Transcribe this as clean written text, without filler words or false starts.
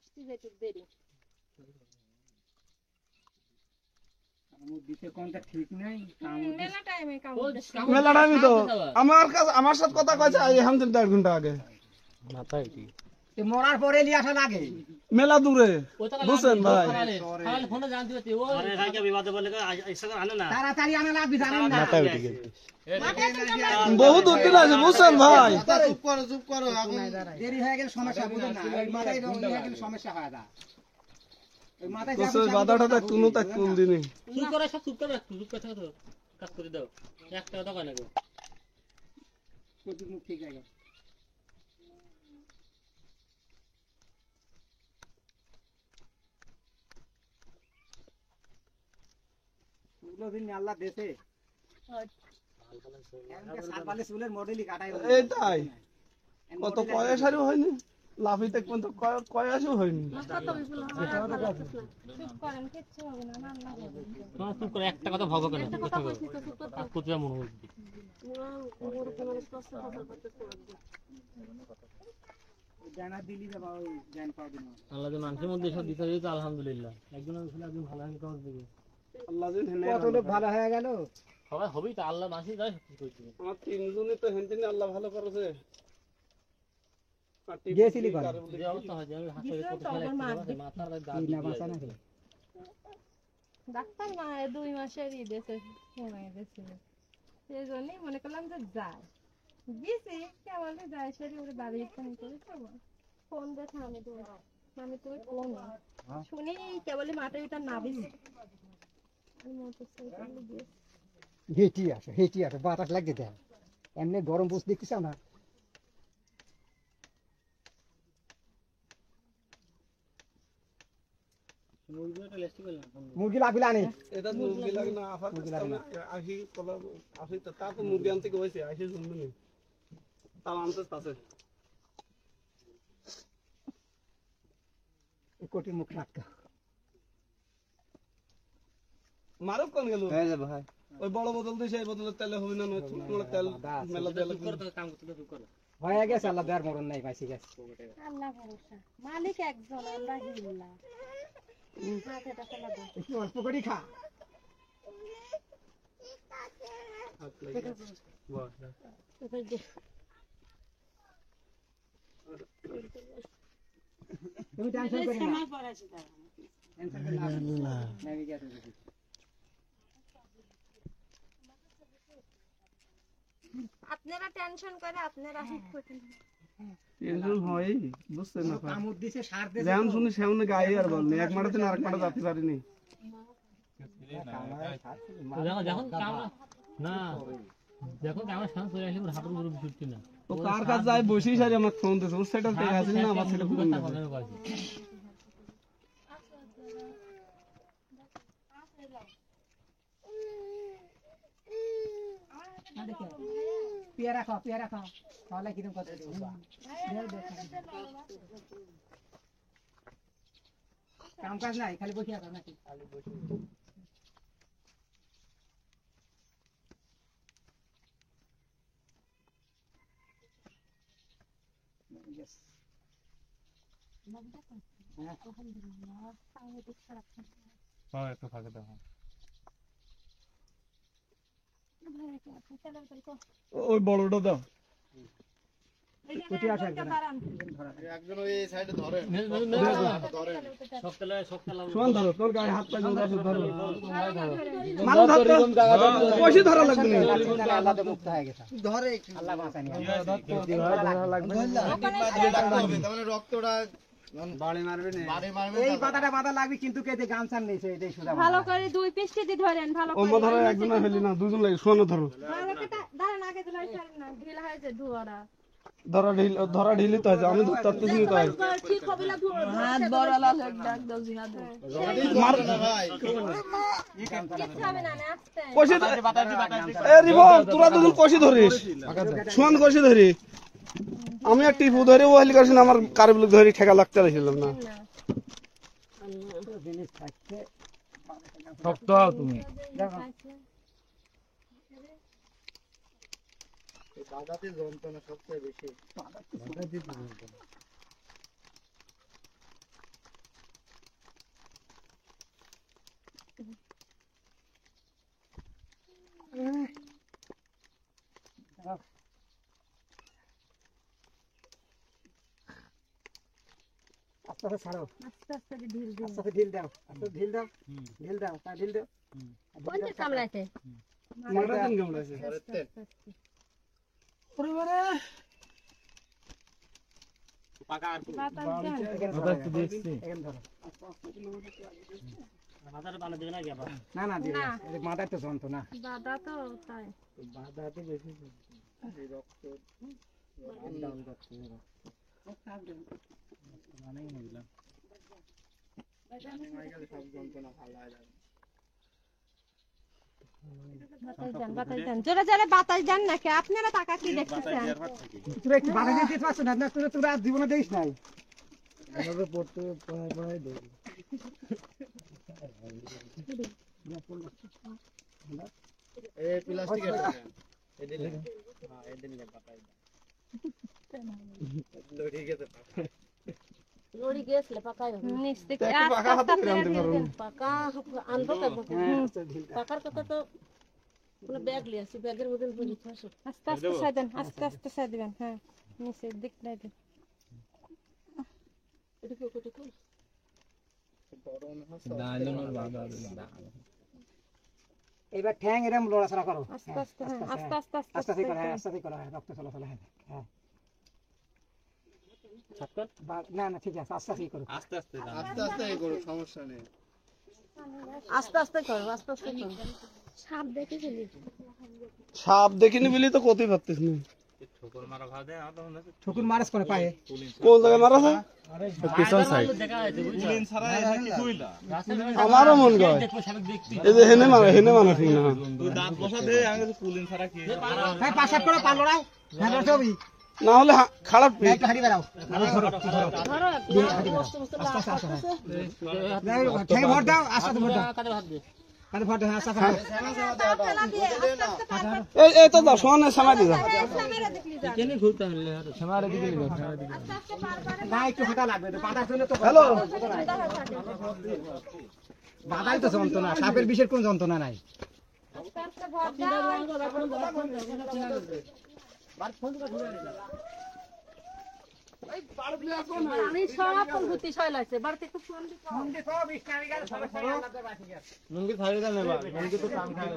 আসতে যেতে দেরি মেলা টাইমে তো আমার সাথে কথা কইছে এখন 1.5 ঘন্টা আগে মাথায় ঠিক মরার পরে নিয়ে আসা লাগে মেলা দূরে বুঝছেন ভাই ফোনে জানতে পারতি ও আরে ভাই কে বিবাদ বলে এসে আনে না তাড়াতাড়ি আনা লাগবে জানেন না মাথায় ঠিক বহু দূর দিন আছে বুঝছেন ভাই চুপ করো এখন দেরি হয়ে গেলে সমস্যা বুঝেন না ওই মাথায় রং হয়ে গেলে সমস্যা হয় না ওই মাথায় তো বাধাটা দেখ কোনো তাক কোন দিনই চুপ করে সব চুপ করে চুপ করে থাকো কাজ করে দাও একটা কথা কয় না গো প্রতি মুখ ঠিক আছে দিন আল্লাহ দেশে সাতবালে চুলের মডেলই কাটাই এই তাই কত পয়সারও হয়নি লাফিতে কোন কয়াসও হয়নি চুপ করে একটা কথা ভাবো কেন কথা বলো কাজ করতে মন হচ্ছে জানা দিলি যাবা ওই জান পাবে না আল্লাহ যে মানুষের মধ্যে সব দিতে দিতে আলহামদুলিল্লাহ একজন আসলে একজন ভালো হয়ে কাজ দিবে আল্লাহ দিন কত লোক ভালো হয়ে গেল সবাই হবেই তো আল্লাহ মানুষই যায় সব কিছু করতে আমার তিনজনই তো হেনদিন আল্লাহ ভালো করেছে গেছিলি কোন যে অবস্থা হয় যে হাসপাতালে কত খেলা মাথার দাঁত না বাঁচা না ডাক্তার মা 2 মাসেরই দেশে সময় দিয়েছিল সেই জন্যই মনে করলাম যে যাই গেছি কেমন যায় সেটি ওরে বাড়ি ফোন করে ফোন দেখে আমি তো ফোন শুনি কেবলই মাথায় ওটা নাবিস আমি মোটরসাইকেলে গেছি হেঁটি আসে বাতাস লাগছে দেখ এমনি গরম বস দেখতেছ না মুরগি লাগবে আনে এটা মুরগি লাগে না আফার আসি কলা আসি তো তা তো মুরগি আনতে কইছে আসি শুনবে না তাও আনতে আছে কোটি মুখ নাটকা মারুক কোন গেল হয়ে যাবে ভাই ওই বড় বোতল দিয়ে সেই বোতলের তেলে হবে না নয় ছোট তেল মেলা তেল কাম করতে চুপ করো হয়ে গেছে আল্লাহ দেয়ার মরণ নাই পাইছি গেছে আল্লাহ ভরসা মালিক একজন আল্লাহ হিল্লা মাথাটা ফেলা দাও একটু অল্প করে খা তুমি টেনশন করি না টেনশন করে না নেভিগেশন আপনারা টেনশন করে আপনারা হিট করতেন টেনশন হয় বুঝছেন না কামড় দিছে সার দিছে যেমন শুনি সেমন গায়ে আর বলনি এক মাঠে না আরেক মাঠে যেতে পারিনি যখন কামড়া না যখন কামড়া শান্ত হয়ে আসলে ওর হাঁটুর উপর ছুটতি না তো কার কাছে যায় বসেই সারি আমাকে ফোন দিছে ওর সাইডে থেকে আসেন না আমার ছেলে ফোন পেয়ারা খাও তাহলে কিরকম কথা কাম কাজ নাই খালি বসে আছো নাকি খালি বসে একটু ফাঁকে দাও ওই বড়টা দাও কুটি আসে একজন ওই সাইডে ধরে শোন ধরো তোর গায়ে হাত পাই ধরো ধরো মাল ধরো কইছি ধরা লাগবে না আল্লাহ তো মুক্ত হয়ে গেছে ধরে আল্লাহ বাঁচানি ধরা লাগবে তাহলে রক্তটা বাড়ি মারবে না এই পাতাটা বাঁধা লাগবে কিন্তু কেটে গান চান নেই এটাই সুদা ভালো করে দুই পিসটি দি ধরেন ভালো অন্য ধরো একজন হইলি না দুজন লাগে শোনো ধরো ভালো করে দাঁড়ান আগে দিলাই ছাড়েন না ঢিলা হয়েছে ধোয়ারা ধরা ঢিলি তো আছে আমি ধরতে পারতেছি না তাই ঠিক হবে না হাত বড় লাগে ডাক দাও জিহাদ মার ভাই কিছু হবে না আস্তে কষি এ রিবল তোরা দুজন কষি ধরিস শোন কষি ধরি আমি আর টিপু ধরে ও হেলি করছিলাম আমার কারেবল ধরে ঠেকা লাগতে লাগছিলাম না জিনিস থাকতে শক্ত তুমি দাদাতে যন্ত্রণা সবচেয়ে বেশি আস্তে আস্তে ছাড়ো, আস্তে আস্তে ঢিল দিন। আস্তে আস্তে ঢিল দাও, আস্তে ঢিল দাও, ঢিল দাও, তা ঢিল দাও। কোনটা কামড়াইছে? মারা দিন কামড়াইছে। আস্তে আস্তে। ওরে বারে, বাতাস দেন। বাতাস তো দেখছি। এখানে ধরো। মাথার পালা দেবে নাকি আবার? না না দিবে না। না, এই মাথায় তো যন্ত্রণা। দাদা তো তাই। বাতাস দেন। জোরে জোরে বাতাস দেন নাকি? আপনারা টাকা কি দেখতেছেন? তোরা একটু বাধা দিয়ে দিতে পারছো না, না তোরা আর জীবনে দেখিস নাই। এই প্লাস্টিক এটা লড়ি গেছলে পাকায় নিচ থেকে একটু পাকা হাতে করে আনতে পারো। পাকা আনবো কেমন পাকার কথা তো কোনো ব্যাগ লিয়ে আসি ব্যাগের মধ্যে বুঝি থাকো আস্তে আস্তে সাই দেন, আস্তে আস্তে সাই দিবেন। হ্যাঁ, নিচের দিকটাই দেন। এদিকে ওদিকে এবার ঠ্যাং এরম লড়াচড়া করো। আস্তে আস্তে, হ্যাঁ, আস্তে আস্তে আস্তে আস্তে করো, হ্যাঁ, আস্তে আস্তে করো, হ্যাঁ, রক্ত চলাচল, হ্যাঁ, হ্যাঁ। না না ঠিক আছে, আস্তে আস্তে করো। আস্তে আস্তে এই করো, সমস্যা নেই। আস্তে আস্তে করো আস্তে আস্তে করো সাপ দেখে ফেলি। সাপ দেখিনি বলি তো কতই পারতিস না। ঠুকুর মারাস করে পায়ে। কোন জায়গায় মারা আছে? পিছন সাইড দেখা যাচ্ছে বুঝছো? আমারও মন কয় এই যে হেনে মারা ঠিক না। হ্যাঁ, পাশাপ করো, পা লড়াও, হ্যাঁ, লড়তে হবে। না হলে খারাপ হ্যাঁ, একটু হাঁটি বেড়াও। ধরো, ধরো, ধরো। ধরো আস্তে আস্তে, আস্তে, হ্যাঁ। ঠ্যাং ভর দাও, আস্তে আস্তে ভর দাও। কাঁধে ভাত দে। কাঁধে ভর দাও, হ্যাঁ, আস্তে আস্তে ভর দাও। এই তো দাও সমানে সামাই দি দাও। কেনে ঘুরতে হলে সমারে দিকে নিয়ে যাও। না, একটু হাঁটা লাগবে তো, বাঁধার জন্য তো হ্যালো বাঁধাই তো যন্ত্রণা, সাপের বিষের কোনো যন্ত্রণা নাই। আমি সব ভূতি ছয় লাগছে বাড়িতে একটু ফোন দিতে লুঙ্গি ছাড়িয়ে দেন এবার। লুঙ্গি তো কাম খায়।